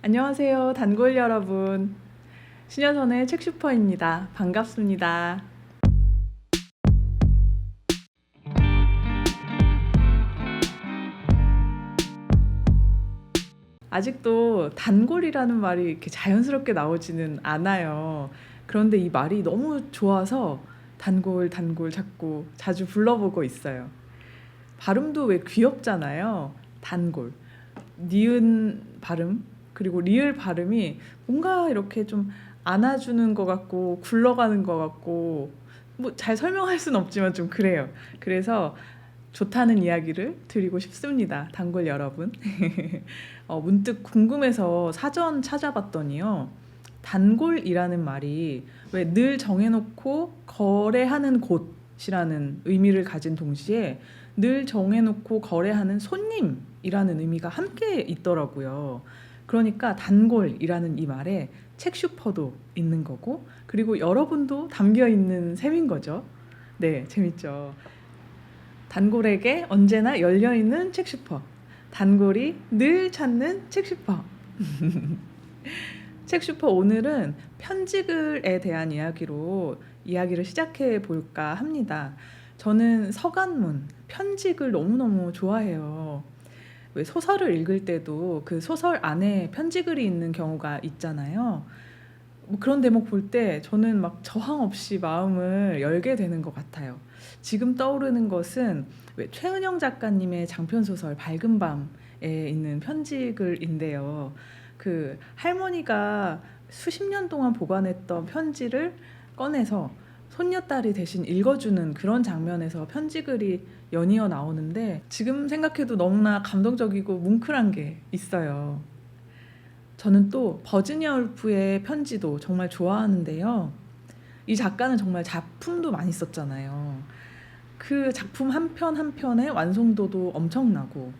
안녕하세요, 단골 여러분. 신여선의 책슈퍼입니다. 반갑습니다. 아직도 단골이라는 말이 이렇게 자연스럽게 나오지는 않아요. 그런데 이 말이 너무 좋아서 단골, 단골 자꾸 자주 불러보고 있어요. 발음도 왜 귀엽잖아요. 단골. 니은 발음, 그리고 리을 발음이 뭔가 이렇게 좀 안아주는 것 같고 굴러가는 것 같고 뭐 잘 설명할 수는 없지만 좀 그래요. 그래서 좋다는 이야기를 드리고 싶습니다. 단골 여러분. 문득 궁금해서 사전 찾아봤더니요. 단골이라는 말이 왜 늘 정해놓고 거래하는 곳이라는 의미를 가진 동시에 늘 정해놓고 거래하는 손님이라는 의미가 함께 있더라고요. 그러니까 단골이라는 이 말에 책슈퍼도 있는 거고, 그리고 여러분도 담겨 있는 셈인 거죠. 네, 재밌죠. 단골에게 언제나 열려있는 책슈퍼. 단골이 늘 찾는 책슈퍼. 책슈퍼 오늘은 편지글에 대한 이야기를 시작해 볼까 합니다. 저는 서간문, 편지글 너무너무 좋아해요. 왜 소설을 읽을 때도 그 소설 안에 편지글이 있는 경우가 있잖아요. 뭐 그런 대목 볼 때 저는 막 저항 없이 마음을 열게 되는 것 같아요. 지금 떠오르는 것은 왜 최은영 작가님의 장편 소설 밝은 밤에 있는 편지글인데요. 그 할머니가 수십 년 동안 보관했던 편지를 꺼내서 손녀딸이 대신 읽어주는 그런 장면에서 편지글이 연이어 나오는데 지금 생각해도 너무나 감동적이고 뭉클한 게 있어요. 저는 또 버지니아 울프의 편지도 정말 좋아하는데요. 이 작가는 정말 작품도 많이 썼잖아요. 그 작품 한 편 한 편의 완성도도 엄청나고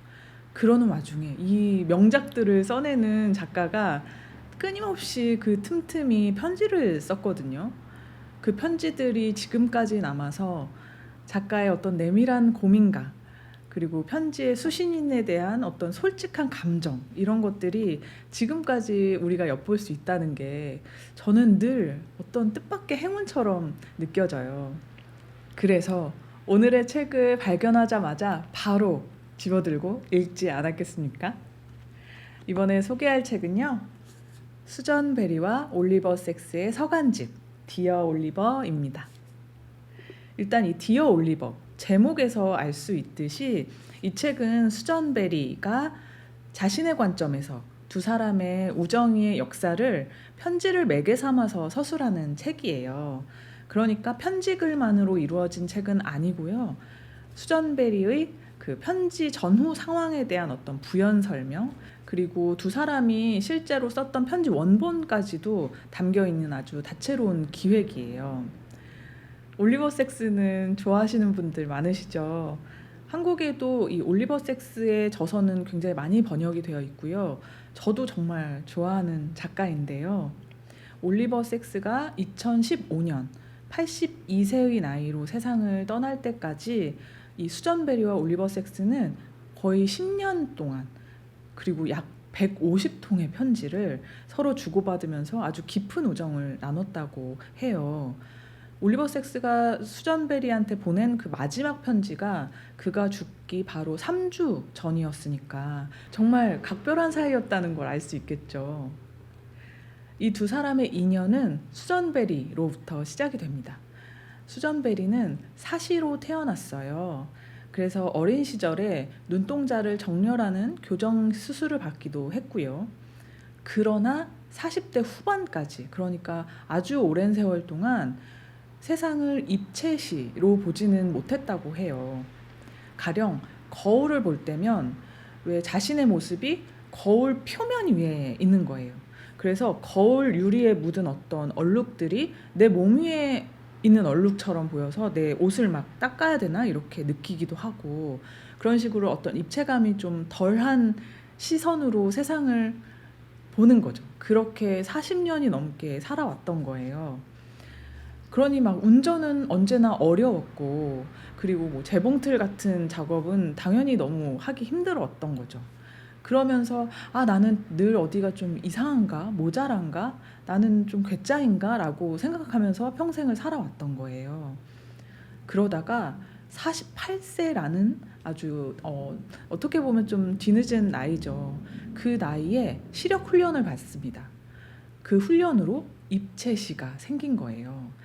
그러는 와중에 이 명작들을 써내는 작가가 끊임없이 그 틈틈이 편지를 썼거든요. 그 편지들이 지금까지 남아서 작가의 어떤 내밀한 고민과 그리고 편지의 수신인에 대한 어떤 솔직한 감정 이런 것들이 지금까지 우리가 엿볼 수 있다는 게 저는 늘 어떤 뜻밖의 행운처럼 느껴져요. 그래서 오늘의 책을 발견하자마자 바로 집어들고 읽지 않았겠습니까? 이번에 소개할 책은요. 수전 베리와 올리버 섹스의 서간집 디어 올리버입니다. 일단 이 디어 올리버 제목에서 알 수 있듯이 이 책은 수전 베리가 자신의 관점에서 두 사람의 우정의 역사를 편지를 매개 삼아서 서술하는 책이에요. 그러니까 편지글만으로 이루어진 책은 아니고요. 수전 베리의 그 편지 전후 상황에 대한 어떤 부연 설명, 그리고 두 사람이 실제로 썼던 편지 원본까지도 담겨 있는 아주 다채로운 기획이에요. 올리버 섹스는 좋아하시는 분들 많으시죠? 한국에도 이 올리버 섹스의 저서는 굉장히 많이 번역이 되어 있고요. 저도 정말 좋아하는 작가인데요. 올리버 섹스가 2015년 82세의 나이로 세상을 떠날 때까지 이 수전 베리와 올리버 섹스는 거의 10년 동안 그리고 약 150통의 편지를 서로 주고받으면서 아주 깊은 우정을 나눴다고 해요. 올리버 섹스가 수전 베리한테 보낸 그 마지막 편지가 그가 죽기 바로 3주 전이었으니까 정말 각별한 사이였다는 걸 알 수 있겠죠. 이 두 사람의 인연은 수전 베리로부터 시작이 됩니다. 수전 베리는 사시로 태어났어요. 그래서 어린 시절에 눈동자를 정렬하는 교정 수술을 받기도 했고요. 그러나 40대 후반까지, 그러니까 아주 오랜 세월 동안 세상을 입체시로 보지는 못했다고 해요. 가령 거울을 볼 때면 왜 자신의 모습이 거울 표면 위에 있는 거예요. 그래서 거울 유리에 묻은 어떤 얼룩들이 내 몸 위에 있는 얼룩처럼 보여서 내 옷을 막 닦아야 되나 이렇게 느끼기도 하고, 그런 식으로 어떤 입체감이 좀 덜한 시선으로 세상을 보는 거죠. 그렇게 40년이 넘게 살아왔던 거예요. 그러니 막 운전은 언제나 어려웠고, 그리고 뭐 재봉틀 같은 작업은 당연히 너무 하기 힘들었던 거죠. 그러면서 '아 나는 늘 어디가 좀 이상한가? 모자란가? 나는 좀 괴짜인가?'라고 생각하면서 평생을 살아왔던 거예요. 그러다가 48 세라는 아주 어떻게 보면 좀 뒤늦은 나이죠. 그 나이에 시력 훈련을 받습니다. 그 훈련으로 입체시가 생긴 거예요.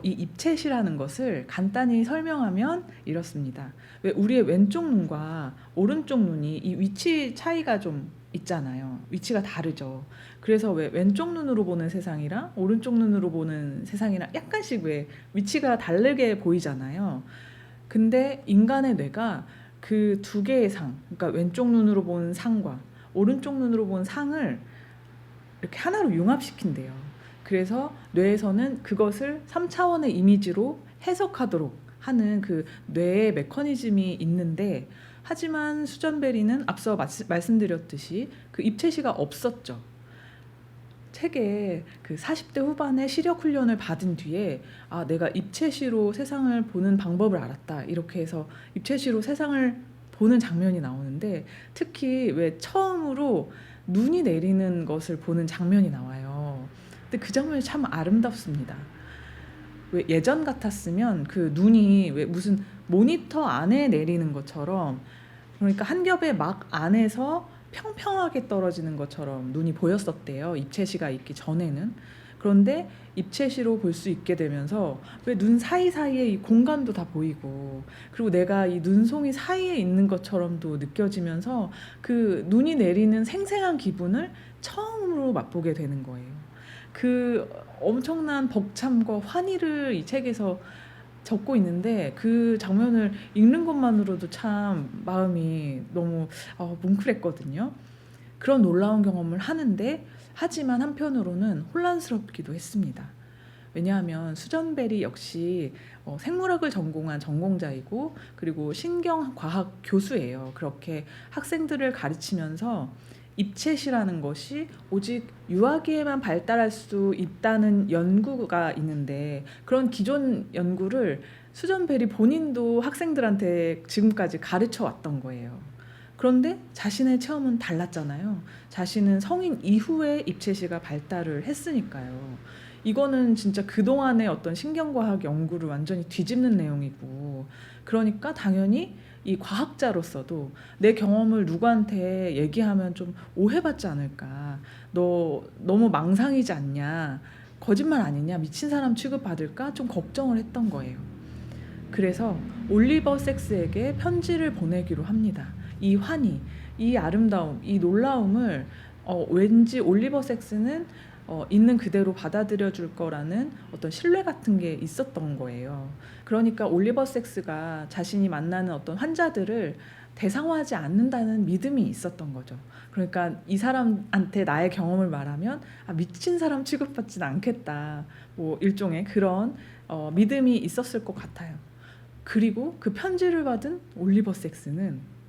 이 입체시라는 것을 간단히 설명하면 이렇습니다. 왜 우리의 왼쪽 눈과 오른쪽 눈이 이 위치 차이가 좀 있잖아요. 위치가 다르죠. 그래서 왜 왼쪽 눈으로 보는 세상이랑 오른쪽 눈으로 보는 세상이랑 약간씩 왜 위치가 다르게 보이잖아요. 근데 인간의 뇌가 그 두 개의 상, 그러니까 왼쪽 눈으로 보는 상과 오른쪽 눈으로 보는 상을 이렇게 하나로 융합시킨대요. 그래서 뇌에서는 그것을 3차원의 이미지로 해석하도록 하는 그 뇌의 메커니즘이 있는데, 하지만 수전베리는 앞서 말씀드렸듯이 그 입체시가 없었죠. 책에 그 40대 후반에 시력 훈련을 받은 뒤에 내가 입체시로 세상을 보는 방법을 알았다. 이렇게 해서 입체시로 세상을 보는 장면이 나오는데, 특히 왜 처음으로 눈이 내리는 것을 보는 장면이 나와요. 근데 그 장면이 참 아름답습니다. 왜 예전 같았으면 그 눈이 왜 무슨 모니터 안에 내리는 것처럼, 그러니까 한 겹의 막 안에서 평평하게 떨어지는 것처럼 눈이 보였었대요. 입체시가 있기 전에는. 그런데 입체시로 볼 수 있게 되면서 왜 눈 사이사이에 이 공간도 다 보이고, 그리고 내가 이 눈송이 사이에 있는 것처럼도 느껴지면서 그 눈이 내리는 생생한 기분을 처음으로 맛보게 되는 거예요. 그 엄청난 벅참과 환희를 이 책에서 적고 있는데, 그 장면을 읽는 것만으로도 참 마음이 너무 뭉클했거든요. 그런 놀라운 경험을 하는데, 하지만 한편으로는 혼란스럽기도 했습니다. 왜냐하면 수전베리 역시 생물학을 전공한 전공자이고, 그리고 신경과학 교수예요. 그렇게 학생들을 가르치면서 입체시라는 것이 오직 유아기에만 발달할 수 있다는 연구가 있는데, 그런 기존 연구를 수전베리 본인도 학생들한테 지금까지 가르쳐 왔던 거예요. 그런데 자신의 체험은 달랐잖아요. 자신은 성인 이후에 입체시가 발달을 했으니까요. 이거는 진짜 그동안의 어떤 신경과학 연구를 완전히 뒤집는 내용이고, 그러니까 당연히 이 과학자로서도 내 경험을 누구한테 얘기하면 좀 오해받지 않을까, 너 너무 망상이지 않냐, 거짓말 아니냐, 미친 사람 취급받을까 좀 걱정을 했던 거예요. 그래서 올리버 섹스에게 편지를 보내기로 합니다. 이 환희, 이 아름다움, 이 놀라움을 왠지 올리버 섹스는 있는 그대로 받아들여 줄 거라는 어떤 신뢰 같은 게 있었던 거예요. 그러니까 올리버 섹스가 자신이 만나는 어떤 환자들을 대상화하지 않는다는 믿음이 있었던 거죠. 그러니까 이 사람한테 나의 경험을 말하면 미친 사람 취급받지는 않겠다, 뭐 일종의 그런 믿음이 있었을 것 같아요. 그리고 그 편지를 받은 올리버 섹스는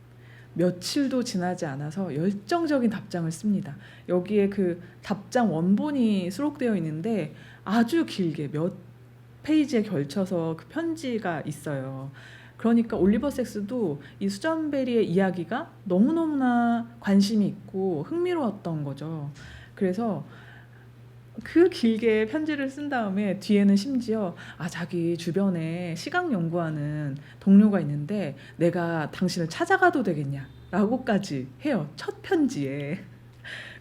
며칠도 지나지 않아서 열정적인 답장을 씁니다. 여기에 그 답장 원본이 수록되어 있는데 아주 길게 몇 페이지에 걸쳐서 그 편지가 있어요. 그러니까 올리버 섹스도 이 수전베리의 이야기가 너무너무나 관심이 있고 흥미로웠던 거죠. 그래서 그 길게 편지를 쓴 다음에 뒤에는 심지어 자기 주변에 시각 연구하는 동료가 있는데 내가 당신을 찾아가도 되겠냐 라고까지 해요. 첫 편지에.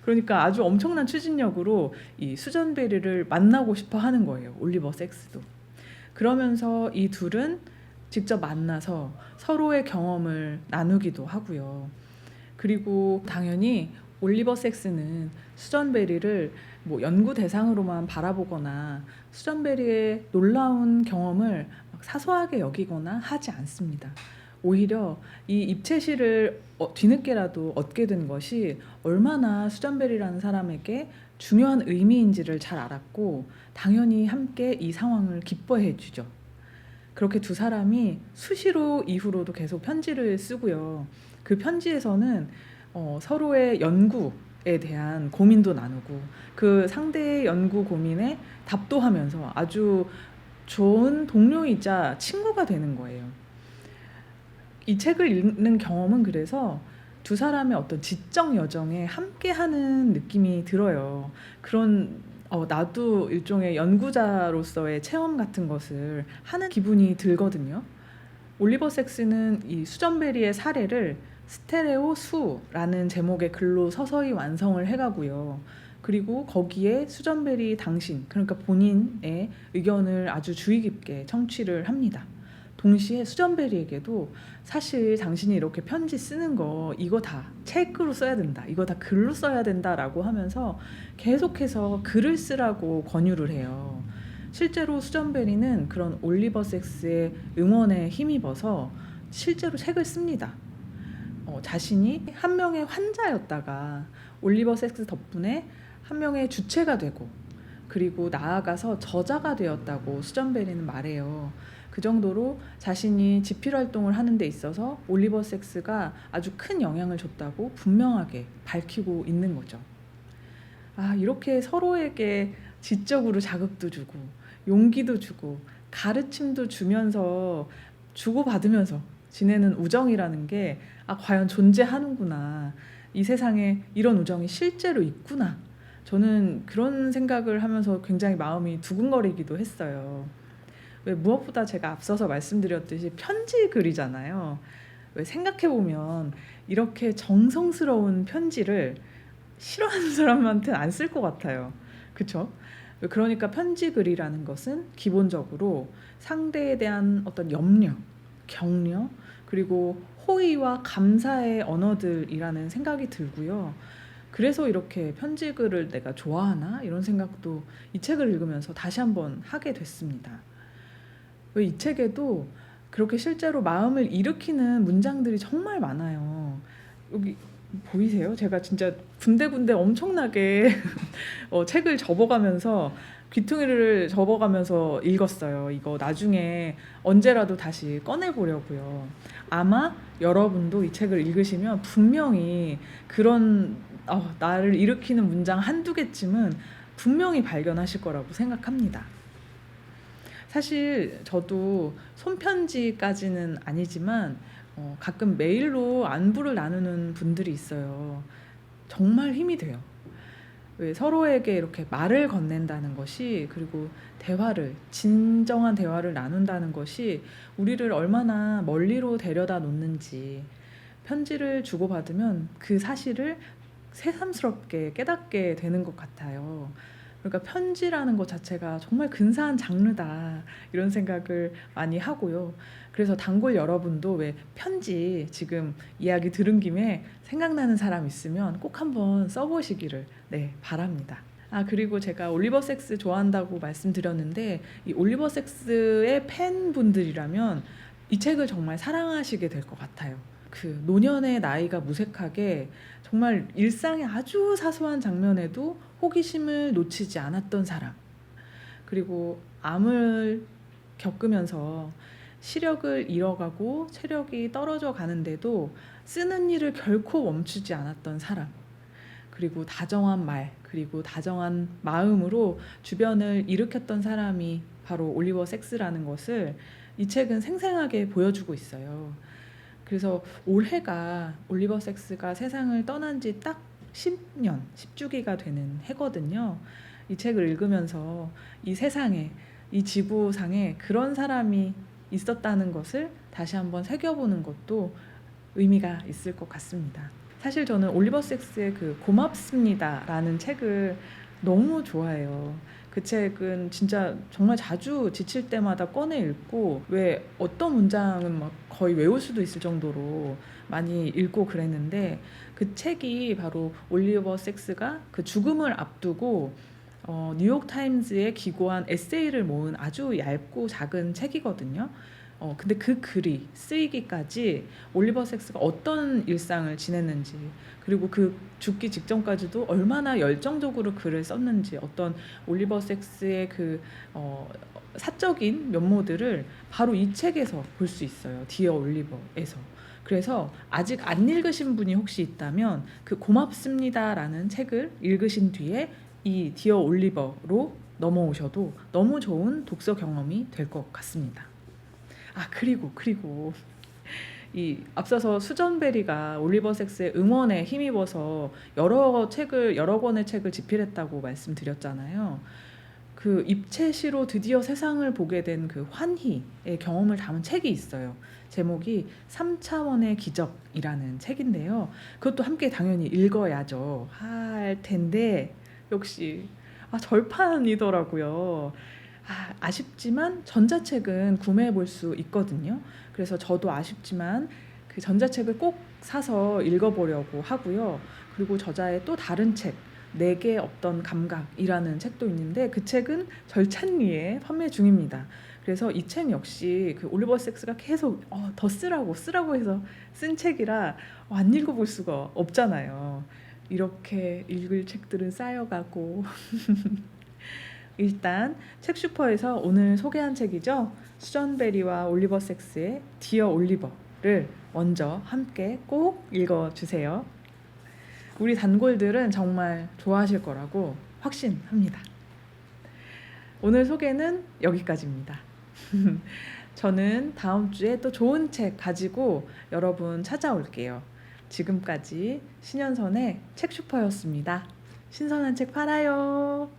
그러니까 아주 엄청난 추진력으로 이 수전베리를 만나고 싶어 하는 거예요. 올리버 섹스도. 그러면서 이 둘은 직접 만나서 서로의 경험을 나누기도 하고요. 그리고 당연히 올리버 섹스는 수전베리를 뭐 연구 대상으로만 바라보거나 수전베리의 놀라운 경험을 막 사소하게 여기거나 하지 않습니다. 오히려 이 입체시를 뒤늦게라도 얻게 된 것이 얼마나 수전베리라는 사람에게 중요한 의미인지를 잘 알았고, 당연히 함께 이 상황을 기뻐해 주죠. 그렇게 두 사람이 수시로 이후로도 계속 편지를 쓰고요. 그 편지에서는 서로의 연구에 대한 고민도 나누고, 그 상대의 연구 고민에 답도 하면서 아주 좋은 동료이자 친구가 되는 거예요. 이 책을 읽는 경험은 그래서 두 사람의 어떤 지적 여정에 함께하는 느낌이 들어요. 그런 나도 일종의 연구자로서의 체험 같은 것을 하는 기분이 들거든요. 올리버 섹스는 이 수전베리의 사례를 스테레오 수라는 제목의 글로 서서히 완성을 해가고요. 그리고 거기에 수전베리 당신, 그러니까 본인의 의견을 아주 주의 깊게 청취를 합니다. 동시에 수전베리에게도 사실 당신이 이렇게 편지 쓰는 거 이거 다 책으로 써야 된다, 이거 다 글로 써야 된다라고 하면서 계속해서 글을 쓰라고 권유를 해요. 실제로 수전베리는 그런 올리버 섹스의 응원에 힘입어서 실제로 책을 씁니다. 자신이 한 명의 환자였다가 올리버 섹스 덕분에 한 명의 주체가 되고 그리고 나아가서 저자가 되었다고 수전베리는 말해요. 그 정도로 자신이 집필 활동을 하는 데 있어서 올리버 섹스가 아주 큰 영향을 줬다고 분명하게 밝히고 있는 거죠. 이렇게 서로에게 지적으로 자극도 주고 용기도 주고 가르침도 주면서 주고받으면서 지내는 우정이라는 게 과연 존재하는구나. 이 세상에 이런 우정이 실제로 있구나. 저는 그런 생각을 하면서 굉장히 마음이 두근거리기도 했어요. 왜 무엇보다 제가 앞서서 말씀드렸듯이 편지 글이잖아요. 왜 생각해보면 이렇게 정성스러운 편지를 싫어하는 사람한테는 안 쓸 것 같아요. 그쵸? 그러니까 편지 글이라는 것은 기본적으로 상대에 대한 어떤 염려, 격려, 그리고 호의와 감사의 언어들이라는 생각이 들고요. 그래서 이렇게 편지 글을 내가 좋아하나? 이런 생각도 이 책을 읽으면서 다시 한번 하게 됐습니다. 왜 이 책에도 그렇게 실제로 마음을 일으키는 문장들이 정말 많아요. 여기 보이세요? 제가 진짜 군데군데 엄청나게 책을 접어가면서 귀퉁이를 접어가면서 읽었어요. 이거 나중에 언제라도 다시 꺼내보려고요. 아마 여러분도 이 책을 읽으시면 분명히 그런 나를 일으키는 문장 한두 개쯤은 분명히 발견하실 거라고 생각합니다. 사실 저도 손편지까지는 아니지만 가끔 메일로 안부를 나누는 분들이 있어요. 정말 힘이 돼요. 왜 서로에게 이렇게 말을 건넨다는 것이, 그리고 진정한 대화를 나눈다는 것이 우리를 얼마나 멀리로 데려다 놓는지 편지를 주고받으면 그 사실을 새삼스럽게 깨닫게 되는 것 같아요. 그러니까 편지라는 것 자체가 정말 근사한 장르다, 이런 생각을 많이 하고요. 그래서 단골 여러분도 왜 편지 지금 이야기 들은 김에 생각나는 사람 있으면 꼭 한번 써보시기를 바랍니다. 그리고 제가 올리버 섹스 좋아한다고 말씀드렸는데, 이 올리버 섹스의 팬분들이라면 이 책을 정말 사랑하시게 될 것 같아요. 그 노년의 나이가 무색하게 정말 일상의 아주 사소한 장면에도 호기심을 놓치지 않았던 사람, 그리고 암을 겪으면서 시력을 잃어가고 체력이 떨어져 가는데도 쓰는 일을 결코 멈추지 않았던 사람, 그리고 다정한 말, 그리고 다정한 마음으로 주변을 일으켰던 사람이 바로 올리버 섹스라는 것을 이 책은 생생하게 보여주고 있어요. 그래서 올해가 올리버 섹스가 세상을 떠난 지 딱 10년, 10주기가 되는 해거든요. 이 책을 읽으면서 이 세상에, 이 지구상에 그런 사람이 있었다는 것을 다시 한번 새겨보는 것도 의미가 있을 것 같습니다. 사실 저는 올리버 섹스의 그 고맙습니다 라는 책을 너무 좋아해요. 그 책은 진짜 정말 자주 지칠 때마다 꺼내 읽고, 왜 어떤 문장은 막 거의 외울 수도 있을 정도로 많이 읽고 그랬는데, 그 책이 바로 올리버 섹스가 그 죽음을 앞두고 뉴욕타임즈에 기고한 에세이를 모은 아주 얇고 작은 책이거든요. 근데 그 글이 쓰이기까지 올리버 섹스가 어떤 일상을 지냈는지, 그리고 그 죽기 직전까지도 얼마나 열정적으로 글을 썼는지, 어떤 올리버 섹스의 그 사적인 면모들을 바로 이 책에서 볼 수 있어요. 디어 올리버에서. 그래서 아직 안 읽으신 분이 혹시 있다면 그 고맙습니다라는 책을 읽으신 뒤에 이 디어 올리버로 넘어오셔도 너무 좋은 독서 경험이 될 것 같습니다. 그리고 이 앞서서 수전베리가 올리버 섹스의 응원에 힘입어서 여러 권의 책을 집필했다고 말씀드렸잖아요. 그 입체시로 드디어 세상을 보게 된 그 환희의 경험을 담은 책이 있어요. 제목이 3차원의 기적이라는 책인데요. 그것도 함께 당연히 읽어야죠. 할 텐데 역시 절판이더라고요. 아쉽지만 전자책은 구매해 볼 수 있거든요. 그래서 저도 아쉽지만 그 전자책을 꼭 사서 읽어보려고 하고요. 그리고 저자의 또 다른 책, 내게 없던 감각이라는 책도 있는데 그 책은 절찬리에 판매 중입니다. 그래서 이 책 역시 그 올리버 섹스가 계속 더 쓰라고 해서 쓴 책이라 안 읽어볼 수가 없잖아요. 이렇게 읽을 책들은 쌓여가고 일단 책슈퍼에서 오늘 소개한 책이죠. 수전 베리와 올리버 섹스의 디어 올리버를 먼저 함께 꼭 읽어주세요. 우리 단골들은 정말 좋아하실 거라고 확신합니다. 오늘 소개는 여기까지입니다. 저는 다음 주에 또 좋은 책 가지고 여러분 찾아올게요. 지금까지 신현선의 책슈퍼였습니다. 신선한 책 팔아요.